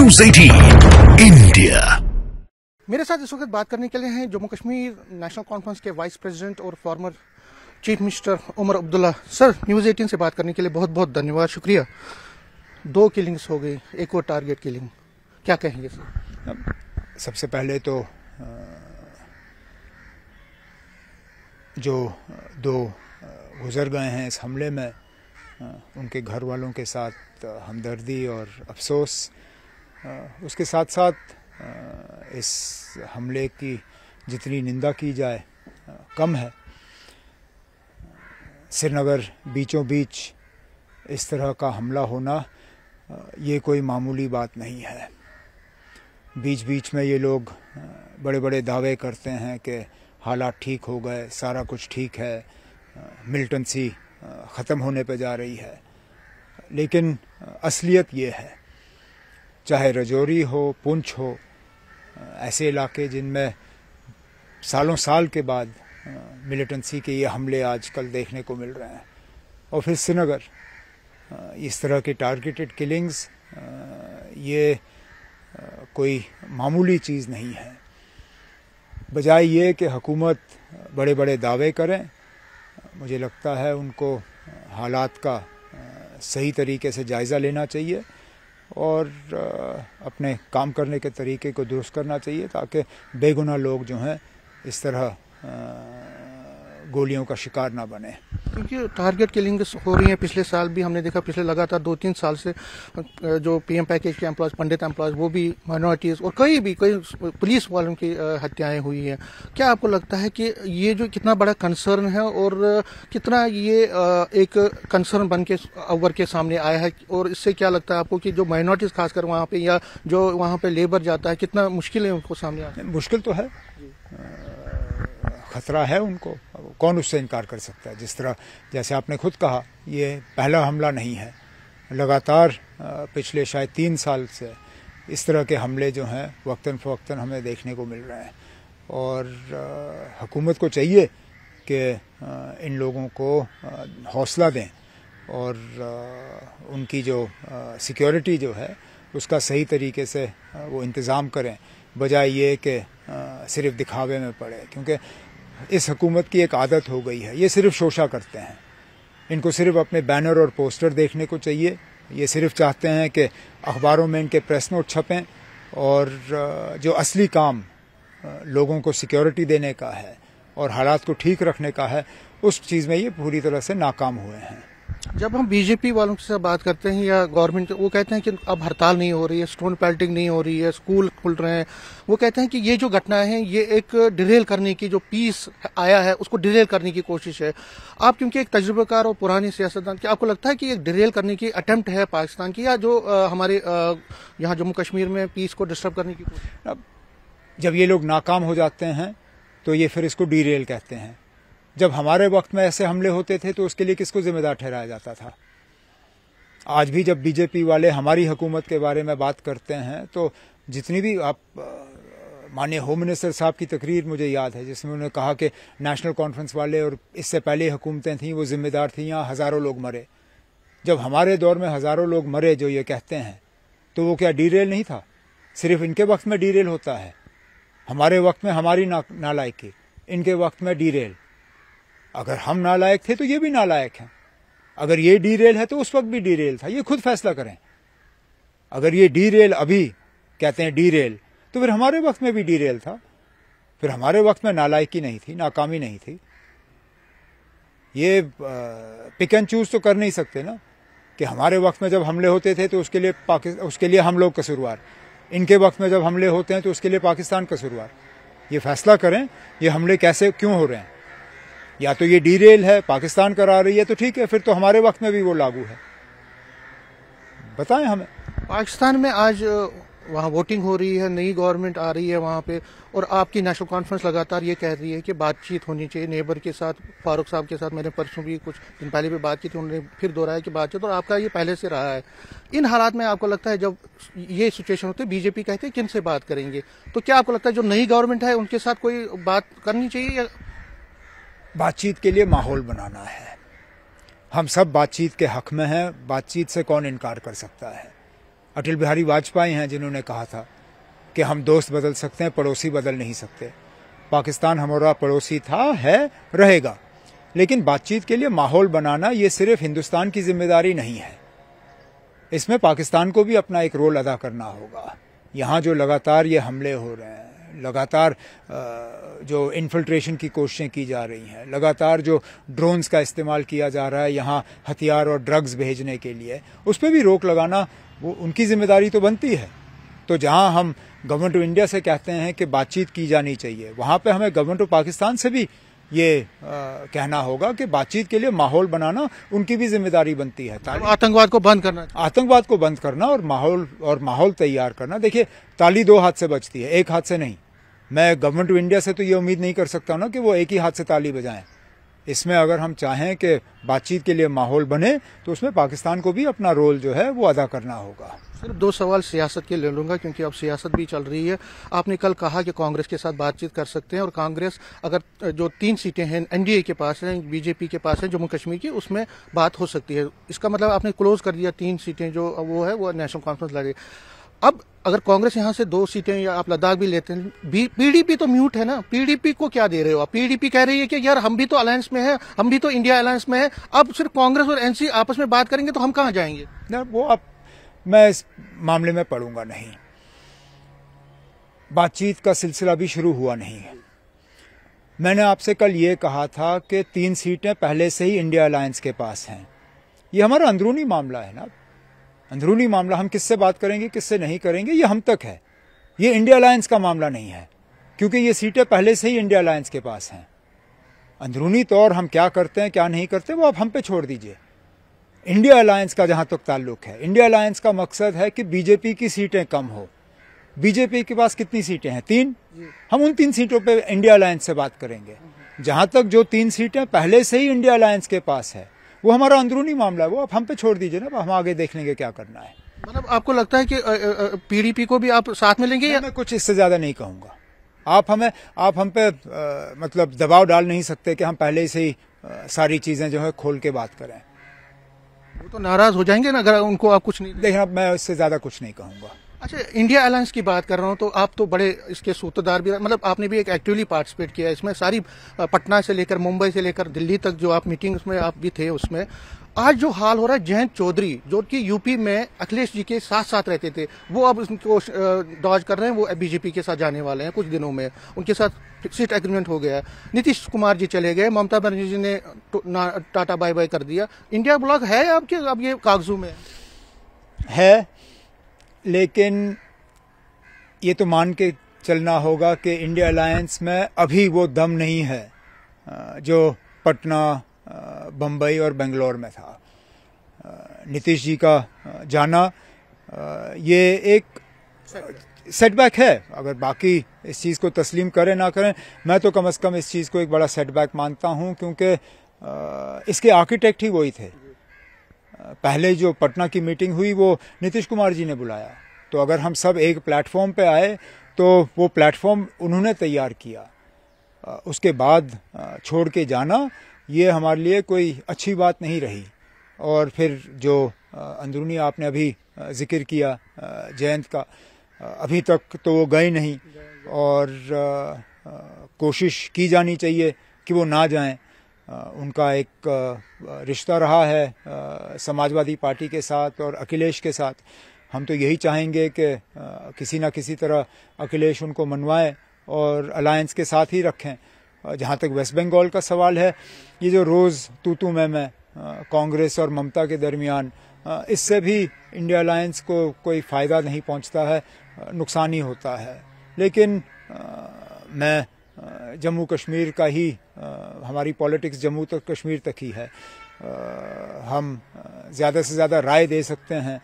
News 18 India. मेरे साथ इस वक्त बात करने के लिए हैं जम्मू कश्मीर नेशनल कॉन्फ्रेंस के वाइस प्रेसिडेंट और former chief minister Omar Abdullah. Sir, news 18 से बात करने के लिए बहुत बहुत धन्यवाद, शुक्रिया। 2 किलिंग्स हो गई, एक और टारगेट किलिंग, क्या कहेंगे सर? सबसे पहले तो जो 2 गुजर गए हैं इस हमले में, उनके घर वालों के साथ हमदर्दी और अफसोस। उसके साथ साथ इस हमले की जितनी निंदा की जाए कम है। श्रीनगर बीचों बीच इस तरह का हमला होना ये कोई मामूली बात नहीं है। बीच बीच में ये लोग बड़े बड़े दावे करते हैं कि हालात ठीक हो गए, सारा कुछ ठीक है, मिलिटेंसी ख़त्म होने पे जा रही है। लेकिन असलियत ये है, चाहे रजौरी हो, पुंछ हो, ऐसे इलाके जिनमें सालों साल के बाद मिलिटेंसी के ये हमले आजकल देखने को मिल रहे हैं, और फिर श्रीनगर, इस तरह के टारगेटेड किलिंग्स ये कोई मामूली चीज़ नहीं है। बजाय ये कि हुकूमत बड़े बड़े दावे करें, मुझे लगता है उनको हालात का सही तरीके से जायज़ा लेना चाहिए और अपने काम करने के तरीके को दुरुस्त करना चाहिए, ताकि बेगुनाह लोग जो हैं इस तरह गोलियों का शिकार ना बने। क्योंकि टारगेट किलिंग हो रही है, पिछले साल भी हमने देखा, पिछले लगातार 2-3 साल से जो पीएम पैकेज के एम्प्लॉयज, पंडित एम्प्लॉयज, वो भी माइनॉरिटीज़ और कई पुलिस वालों की हत्याएं हुई हैं। क्या आपको लगता है कि ये जो कितना बड़ा कंसर्न है और कितना ये एक कंसर्न बन के अव्वल के सामने आया है, और इससे क्या लगता है आपको कि जो माइनॉरिटीज़ खासकर वहाँ पे या जो वहाँ पे लेबर जाता है, कितना मुश्किल है उनको सामने आना? मुश्किल तो है, खतरा है उनको, कौन उससे इनकार कर सकता है। जिस तरह जैसे आपने खुद कहा, ये पहला हमला नहीं है। लगातार पिछले शायद 3 साल से इस तरह के हमले जो हैं वक्तन फ़वक्तन हमें देखने को मिल रहे हैं, और हुकूमत को चाहिए कि इन लोगों को हौसला दें और उनकी जो सिक्योरिटी जो है उसका सही तरीके से वो इंतज़ाम करें, बजाय ये कि सिर्फ दिखावे में पड़े। क्योंकि इस हुकूमत की एक आदत हो गई है, ये सिर्फ शोशा करते हैं। इनको सिर्फ अपने बैनर और पोस्टर देखने को चाहिए। ये सिर्फ चाहते हैं कि अखबारों में इनके प्रेस नोट छपें, और जो असली काम लोगों को सिक्योरिटी देने का है और हालात को ठीक रखने का है, उस चीज़ में ये पूरी तरह से नाकाम हुए हैं। जब हम बीजेपी वालों से बात करते हैं या गवर्नमेंट, वो कहते हैं कि अब हड़ताल नहीं हो रही है, स्टोन पेल्टिंग नहीं हो रही है, स्कूल खुल रहे हैं, वो कहते हैं कि ये जो घटनाएं हैं ये एक डिरेल करने की, जो पीस आया है उसको डिरेल करने की कोशिश है। आप क्योंकि एक तजुर्बेकार और पुरानी सियासतदान, क्या आपको लगता है कि एक डिरेल करने की अटेम्प्ट है पाकिस्तान की, या जो हमारे यहाँ जम्मू कश्मीर में पीस को डिस्टर्ब करने की कोशिश? जब ये लोग नाकाम हो जाते हैं तो ये फिर इसको डीरेल कहते हैं। जब हमारे वक्त में ऐसे हमले होते थे तो उसके लिए किसको जिम्मेदार ठहराया जाता था? आज भी जब बीजेपी वाले हमारी हुकूमत के बारे में बात करते हैं तो जितनी भी आप माननीय होम मिनिस्टर साहब की तकरीर मुझे याद है, जिसमें उन्होंने कहा कि नेशनल कॉन्फ्रेंस वाले और इससे पहले हुकूमतें थीं वो जिम्मेदार थीं, यहाँ हज़ारों लोग मरे। जब हमारे दौर में हज़ारों लोग मरे जो ये कहते हैं, तो वो क्या डीरेल नहीं था? सिर्फ इनके वक्त में डीरेल होता है। हमारे वक्त में हमारी नालायकी, इनके वक्त में डीरेल। अगर हम नालायक थे तो ये भी नालायक हैं। अगर ये डीरेल है तो उस वक्त भी डीरेल था। ये खुद फैसला करें। अगर ये डीरेल अभी कहते हैं डीरेल, तो फिर हमारे वक्त में भी डीरेल था। फिर हमारे वक्त में नालायकी नहीं थी, नाकामी नहीं थी। ये पिक एंड चूज तो कर नहीं सकते ना कि हमारे वक्त में जब हमले होते थे तो उसके लिए हम लोग कसूरवार, इनके वक्त में जब हमले होते हैं तो उसके लिए पाकिस्तान कसूरवार। ये फैसला करें ये हमले कैसे क्यों हो रहे हैं। या तो ये डीरेल है, पाकिस्तान करा रही है, तो ठीक है, फिर तो हमारे वक्त में भी वो लागू है। बताएं हमें। पाकिस्तान में आज वहाँ वोटिंग हो रही है, नई गवर्नमेंट आ रही है वहाँ पे, और आपकी नेशनल कॉन्फ्रेंस लगातार ये कह रही है कि बातचीत होनी चाहिए नेबर के साथ। फारूक साहब के साथ मैंने परसों भी कुछ दिन पहले भी बात की थी, उन्होंने फिर दोहराया कि बातचीत, और आपका ये पहले से रहा है। इन हालात में आपको लगता है जब ये सिचुएशन होती है, बीजेपी कहते हैं किन से बात करेंगे, तो क्या आपको लगता है जो नई गवर्नमेंट है उनके साथ कोई बात करनी चाहिए? या बातचीत के लिए माहौल बनाना है। हम सब बातचीत के हक में हैं, बातचीत से कौन इनकार कर सकता है। अटल बिहारी वाजपेयी हैं जिन्होंने कहा था कि हम दोस्त बदल सकते हैं, पड़ोसी बदल नहीं सकते। पाकिस्तान हमारा पड़ोसी था, है, रहेगा, लेकिन बातचीत के लिए माहौल बनाना ये सिर्फ हिंदुस्तान की जिम्मेदारी नहीं है, इसमें पाकिस्तान को भी अपना एक रोल अदा करना होगा। यहाँ जो लगातार ये हमले हो रहे हैं, लगातार जो इन्फिल्ट्रेशन की कोशिशें की जा रही हैं, लगातार जो ड्रोन्स का इस्तेमाल किया जा रहा है यहाँ हथियार और ड्रग्स भेजने के लिए, उस पर भी रोक लगाना वो उनकी जिम्मेदारी तो बनती है। तो जहाँ हम गवर्नमेंट ऑफ इंडिया से कहते हैं कि बातचीत की जानी चाहिए, वहाँ पे हमें गवर्नमेंट ऑफ पाकिस्तान से भी ये कहना होगा कि बातचीत के लिए माहौल बनाना उनकी भी जिम्मेदारी बनती है। आतंकवाद को बंद करना, आतंकवाद को बंद करना और माहौल तैयार करना। देखिए, ताली दो हाथ से बजती है, एक हाथ से नहीं। मैं गवर्नमेंट ऑफ इंडिया से तो ये उम्मीद नहीं कर सकता ना कि वो एक ही हाथ से ताली बजाएं। इसमें अगर हम चाहें कि बातचीत के लिए माहौल बने तो उसमें पाकिस्तान को भी अपना रोल जो है वो अदा करना होगा। सिर्फ दो सवाल सियासत के ले लूंगा, क्योंकि अब सियासत भी चल रही है। आपने कल कहा कि कांग्रेस के साथ बातचीत कर सकते हैं, और कांग्रेस अगर जो 3 सीटें हैं एनडीए के पास हैं, बीजेपी के पास है जम्मू कश्मीर की, उसमें बात हो सकती है। इसका मतलब आपने क्लोज कर दिया 3 सीटें जो वो है वो नेशनल कॉन्फ्रेंस लड़े। अब अगर कांग्रेस यहाँ से 2 सीटें या आप लद्दाख भी लेते हैं, पीडीपी तो म्यूट है ना, पीडीपी को क्या दे रहे हो आप? पीडीपी कह रही है कि यार हम भी तो अलायंस में है, हम भी तो इंडिया अलायंस में है, अब सिर्फ कांग्रेस और एनसी आपस में बात करेंगे तो हम कहाँ जाएंगे? ना, वो अब मैं इस मामले में पढ़ूंगा नहीं। बातचीत का सिलसिला भी शुरू हुआ नहीं है। मैंने आपसे कल ये कहा था कि 3 सीटें पहले से ही इंडिया अलायंस के पास हैं। ये हमारा अंदरूनी मामला है ना, अंदरूनी मामला। हम किससे बात करेंगे, किससे नहीं करेंगे, ये हम तक है। ये इंडिया अलायंस का मामला नहीं है, क्योंकि ये सीटें पहले से ही इंडिया अलायंस के पास हैं। अंदरूनी तौर हम क्या करते हैं क्या नहीं करते वो आप हम पे छोड़ दीजिए। इंडिया अलायंस का जहां तक ताल्लुक है, इंडिया अलायंस का मकसद है कि बीजेपी की सीटें कम हो। बीजेपी के पास कितनी सीटें हैं? 3। हम उन 3 सीटों पे इंडिया अलायंस से बात करेंगे। जहां तक जो 3 सीटें पहले से ही इंडिया अलायंस के पास है वो हमारा अंदरूनी मामला है, वो आप हम पे छोड़ दीजिए ना, हम आगे देख लेंगे क्या करना है। मतलब आपको लगता है कि पीडीपी को भी आप साथ में लेंगे? मैं कुछ इससे ज्यादा नहीं कहूंगा। आप हम पे मतलब दबाव डाल नहीं सकते कि हम पहले से ही सारी चीजें जो है खोल के बात करें। वो तो नाराज हो जाएंगे ना अगर उनको आप कुछ नहीं देखिए, अब मैं इससे ज्यादा कुछ नहीं कहूंगा। अच्छा, इंडिया अलायंस की बात कर रहा हूँ, तो आप तो बड़े इसके सूत्रधार भी, मतलब आपने भी एक एक्टिवली पार्टिसिपेट किया इसमें। सारी पटना से लेकर मुंबई से लेकर दिल्ली तक जो आप मीटिंग उसमें आप भी थे उसमें। आज जो हाल हो रहा है, जयंत चौधरी जो कि यूपी में अखिलेश जी के साथ साथ रहते थे, वो अब उनको डॉज कर रहे हैं, वो बीजेपी के साथ जाने वाले हैं कुछ दिनों में, उनके साथ सीट एग्रीमेंट हो गया है। नीतीश कुमार जी चले गए, ममता बनर्जी जी ने टाटा बाय बाय कर दिया। इंडिया ब्लॉक है अब ये कागजों में है, लेकिन ये तो मान के चलना होगा कि इंडिया अलायंस में अभी वो दम नहीं है जो पटना, बम्बई और बेंगलोर में था। नीतीश जी का जाना ये एक सेटबैक है। अगर बाकी इस चीज़ को तस्लीम करें ना करें, मैं तो कम से कम इस चीज़ को एक बड़ा सेटबैक मानता हूं, क्योंकि इसके आर्किटेक्ट ही वही थे। पहले जो पटना की मीटिंग हुई वो नीतीश कुमार जी ने बुलाया, तो अगर हम सब एक प्लेटफॉर्म पे आए तो वो प्लेटफॉर्म उन्होंने तैयार किया। उसके बाद छोड़ के जाना ये हमारे लिए कोई अच्छी बात नहीं रही। और फिर जो अंदरूनी आपने अभी जिक्र किया जयंत का, अभी तक तो वो गए नहीं, और कोशिश की जानी चाहिए कि वो ना जाएं। उनका एक रिश्ता रहा है समाजवादी पार्टी के साथ और अखिलेश के साथ। हम तो यही चाहेंगे कि किसी ना किसी तरह अखिलेश उनको मनवाएं और अलायंस के साथ ही रखें। जहाँ तक वेस्ट बंगाल का सवाल है, ये जो रोज़ तू मैं कांग्रेस और ममता के दरमियान, इससे भी इंडिया अलायंस को कोई फ़ायदा नहीं पहुँचता है, नुकसान ही होता है। लेकिन मैं जम्मू कश्मीर का ही, हमारी पॉलिटिक्स जम्मू तक कश्मीर तक ही है। हम ज़्यादा से ज़्यादा राय दे सकते हैं,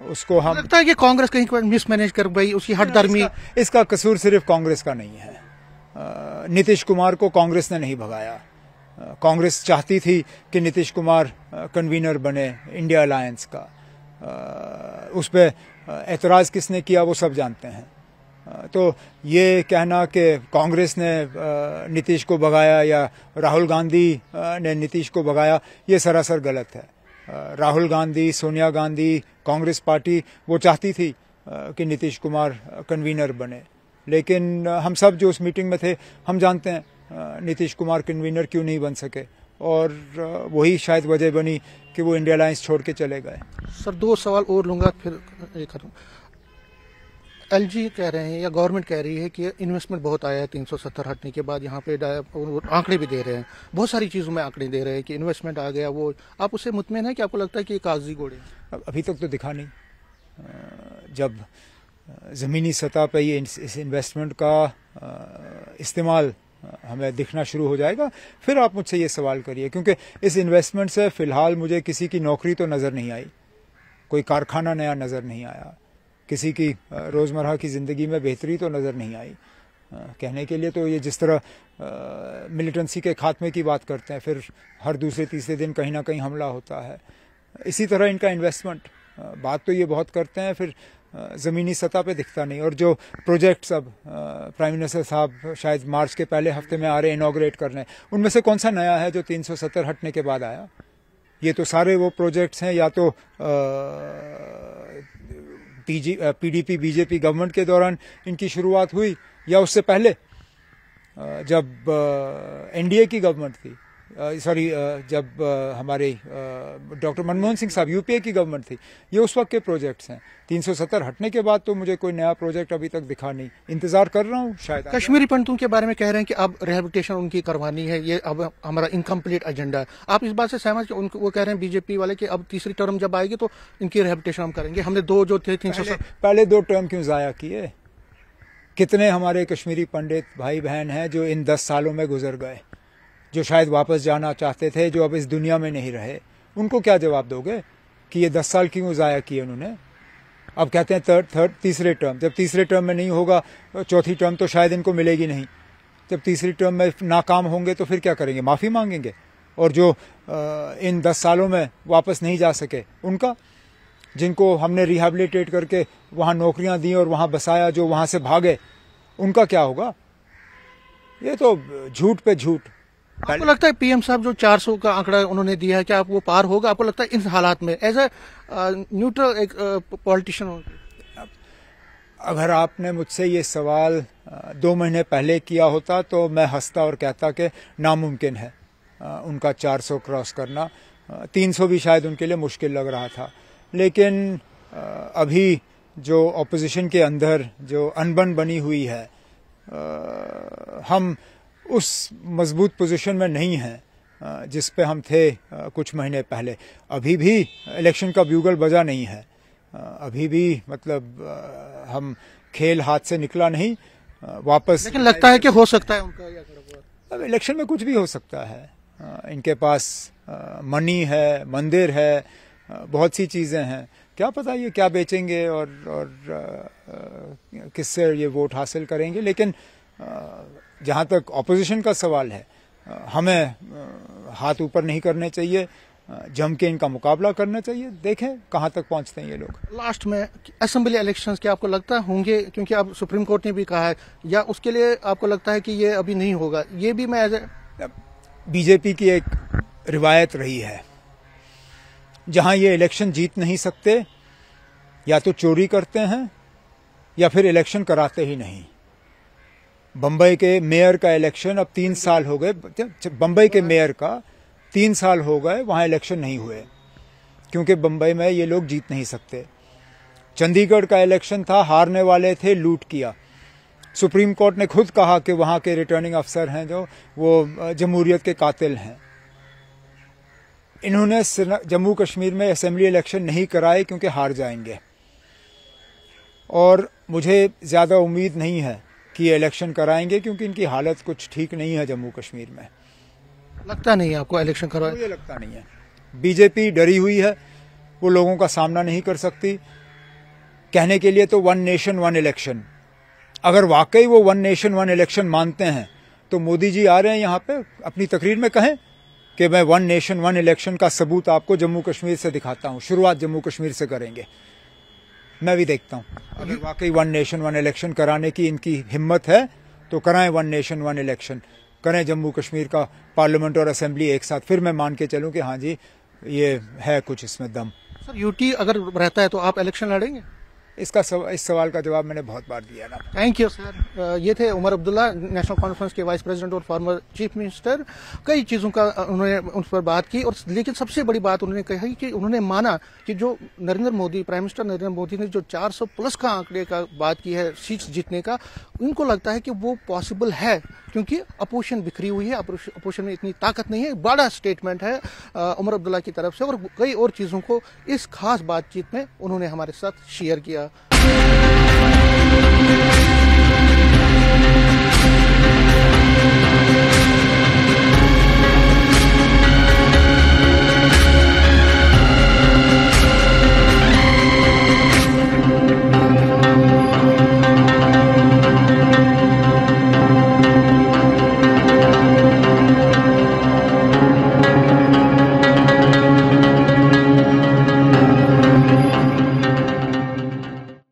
उसको हम लगता है कि कांग्रेस कहीं मिसमैनेज कर गई, उसकी हठधर्मी। इसका कसूर सिर्फ कांग्रेस का नहीं है। नीतीश कुमार को कांग्रेस ने नहीं भगाया। कांग्रेस चाहती थी कि नीतीश कुमार कन्वीनर बने इंडिया अलायंस का। उस पर एतराज़ किसने किया वो सब जानते हैं। तो ये कहना कि कांग्रेस ने नीतीश को भगाया या राहुल गांधी ने नीतीश को भगाया, ये सरासर गलत है। राहुल गांधी, सोनिया गांधी, कांग्रेस पार्टी वो चाहती थी कि नीतीश कुमार कन्वीनर बने, लेकिन हम सब जो उस मीटिंग में थे हम जानते हैं नीतीश कुमार कन्वीनर क्यों नहीं बन सके, और वही शायद वजह बनी कि वो इंडिया अलायंस छोड़ के चले गए। सर 2 सवाल और लूंगा फिर ये करूँ। एलजी कह रहे हैं या गवर्नमेंट कह रही है कि इन्वेस्टमेंट बहुत आया है 370 हटने के बाद, यहाँ पे आंकड़े भी दे रहे हैं, बहुत सारी चीज़ों में आंकड़े दे रहे हैं कि इन्वेस्टमेंट आ गया। वो आप उससे मुतमईन है कि आपको लगता है कि ये कागजी घोड़े हैं? अभी तक तो दिखा नहीं। जब ज़मीनी सतह पे ये इस इन्वेस्टमेंट का इस्तेमाल हमें दिखना शुरू हो जाएगा फिर आप मुझसे ये सवाल करिए, क्योंकि इस इन्वेस्टमेंट से फ़िलहाल मुझे किसी की नौकरी तो नज़र नहीं आई, कोई कारखाना नया नज़र नहीं आया, किसी की रोज़मर्रा की ज़िंदगी में बेहतरी तो नज़र नहीं आई। कहने के लिए तो ये जिस तरह मिलिटेंसी के खात्मे की बात करते हैं, फिर हर दूसरे तीसरे दिन कहीं ना कहीं हमला होता है, इसी तरह इनका इन्वेस्टमेंट, बात तो ये बहुत करते हैं, फिर ज़मीनी सतह पे दिखता नहीं। और जो प्रोजेक्ट्स अब प्राइम मिनिस्टर साहब शायद मार्च के पहले हफ्ते में आ रहे इनॉग्रेट करने, उनमें से कौन सा नया है जो 370 हटने के बाद आया? ये तो सारे वो प्रोजेक्ट्स हैं या तो पीडीपी बीजेपी गवर्नमेंट के दौरान इनकी शुरुआत हुई या उससे पहले जब एनडीए की गवर्नमेंट थी, जब हमारे डॉक्टर मनमोहन सिंह साहब यूपीए की गवर्नमेंट थी, ये उस वक्त के प्रोजेक्ट्स हैं। 370 हटने के बाद तो मुझे कोई नया प्रोजेक्ट अभी तक दिखा नहीं, इंतजार कर रहा हूँ शायद। कश्मीरी पंडितों के बारे में कह रहे हैं कि अब रिहेबिलिटेशन उनकी करवानी है, ये अब हमारा इनकम्प्लीट एजेंडा है। आप इस बात से सहमत? वो कह रहे हैं बीजेपी वाले कि अब तीसरी टर्म जब आएगी तो इनकी रिहेबिलिटेशन हम करेंगे। हमने 2 जो थे 370 पहले 2 टर्म क्यों जाया किए? कितने हमारे कश्मीरी पंडित भाई बहन हैं जो इन 10 सालों में गुजर गए, जो शायद वापस जाना चाहते थे, जो अब इस दुनिया में नहीं रहे, उनको क्या जवाब दोगे कि ये 10 साल क्यों ज़ाया किए उन्होंने? अब कहते हैं तीसरे टर्म, जब तीसरे टर्म में नहीं होगा चौथी टर्म तो शायद इनको मिलेगी नहीं। जब तीसरी टर्म में नाकाम होंगे तो फिर क्या करेंगे? माफ़ी मांगेंगे। और जो इन 10 सालों में वापस नहीं जा सके उनका, जिनको हमने रिहेबिलिटेट करके वहाँ नौकरियाँ दी और वहाँ बसाया, जो वहाँ से भागे, उनका क्या होगा? ये तो झूठ पे झूठ। आपको लगता है पीएम साहब जो 400 का आंकड़ा उन्होंने दिया है, क्या आप वो पार होगा? आपको लगता है इन हालात में एज ए न्यूट्रल एक पॉलिटिशियन? अगर आपने मुझसे ये सवाल 2 महीने पहले किया होता तो मैं हंसता और कहता कि नामुमकिन है उनका 400 क्रॉस करना। 300 भी शायद उनके लिए मुश्किल लग रहा था। लेकिन अभी जो ऑपोजिशन के अंदर जो अनबन बनी हुई है, हम उस मजबूत पोजीशन में नहीं हैं जिस पे हम थे कुछ महीने पहले। अभी भी इलेक्शन का ब्यूगल बजा नहीं है, अभी भी मतलब हम खेल हाथ से निकला नहीं वापस। लेकिन लगता है कि हो सकता है उनका। अब इलेक्शन में कुछ भी हो सकता है। इनके पास मनी है, मंदिर है, बहुत सी चीज़ें हैं, क्या पता ये क्या बेचेंगे और किससे ये वोट हासिल करेंगे। लेकिन जहाँ तक ऑपोजिशन का सवाल है, हमें हाथ ऊपर नहीं करने चाहिए, जम के इनका मुकाबला करना चाहिए। देखें कहाँ तक पहुँचते हैं ये लोग। लास्ट में असेंबली इलेक्शंस क्या आपको लगता है होंगे? क्योंकि अब सुप्रीम कोर्ट ने भी कहा है, या उसके लिए आपको लगता है कि ये अभी नहीं होगा? ये भी मैं बीजेपी की एक रिवायत रही है, जहाँ ये इलेक्शन जीत नहीं सकते, या तो चोरी करते हैं या फिर इलेक्शन कराते ही नहीं। बम्बई के मेयर का इलेक्शन अब 3 साल हो गए, बम्बई के मेयर का 3 साल हो गए, वहाँ इलेक्शन नहीं हुए क्योंकि बम्बई में ये लोग जीत नहीं सकते। चंडीगढ़ का इलेक्शन था, हारने वाले थे, लूट किया। सुप्रीम कोर्ट ने खुद कहा कि वहाँ के रिटर्निंग अफसर हैं जो वो जमहूरियत के कातिल हैं। इन्होंने जम्मू कश्मीर में असेंबली इलेक्शन नहीं कराए क्योंकि हार जाएंगे, और मुझे ज़्यादा उम्मीद नहीं है कि ये इलेक्शन कराएंगे क्योंकि इनकी हालत कुछ ठीक नहीं है जम्मू कश्मीर में। लगता नहीं है आपको इलेक्शन करवाए? मुझे लगता नहीं है। बीजेपी डरी हुई है, वो लोगों का सामना नहीं कर सकती। कहने के लिए तो 1 नेशन 1 इलेक्शन, अगर वाकई वो 1 नेशन 1 इलेक्शन मानते हैं तो मोदी जी आ रहे हैं यहाँ पे, अपनी तकरीर में कहें कि मैं 1 नेशन 1 इलेक्शन का सबूत आपको जम्मू कश्मीर से दिखाता हूँ, शुरुआत जम्मू कश्मीर से करेंगे। मैं भी देखता हूँ अगर वाकई 1 नेशन 1 इलेक्शन कराने की इनकी हिम्मत है तो कराएं 1 नेशन 1 इलेक्शन, करें जम्मू कश्मीर का पार्लियामेंट और असेंबली एक साथ। फिर मैं मान के चलूँ कि हाँ जी ये है कुछ इसमें दम। सर यूटी अगर रहता है तो आप इलेक्शन लड़ेंगे? इस सवाल का जवाब मैंने बहुत बार दिया ना। Thank you sir. ये थे उमर अब्दुल्ला, नेशनल कॉन्फ्रेंस के वाइस प्रेसिडेंट और फॉर्मर चीफ मिनिस्टर। कई चीज़ों का उन्होंने उन पर बात की, और लेकिन सबसे बड़ी बात उन्होंने कही कि उन्होंने माना कि जो नरेंद्र मोदी, प्राइम मिनिस्टर नरेंद्र मोदी ने जो 400 प्लस का आंकड़े का बात की है सीट्स जीतने का, उनको लगता है कि वो पॉसिबल है, क्योंकि अपोजिशन बिखरी हुई है, अपोजिशन में इतनी ताकत नहीं है। बड़ा स्टेटमेंट है उमर अब्दुल्ला की तरफ से, और कई और चीज़ों को इस खास बातचीत में उन्होंने हमारे साथ शेयर किया।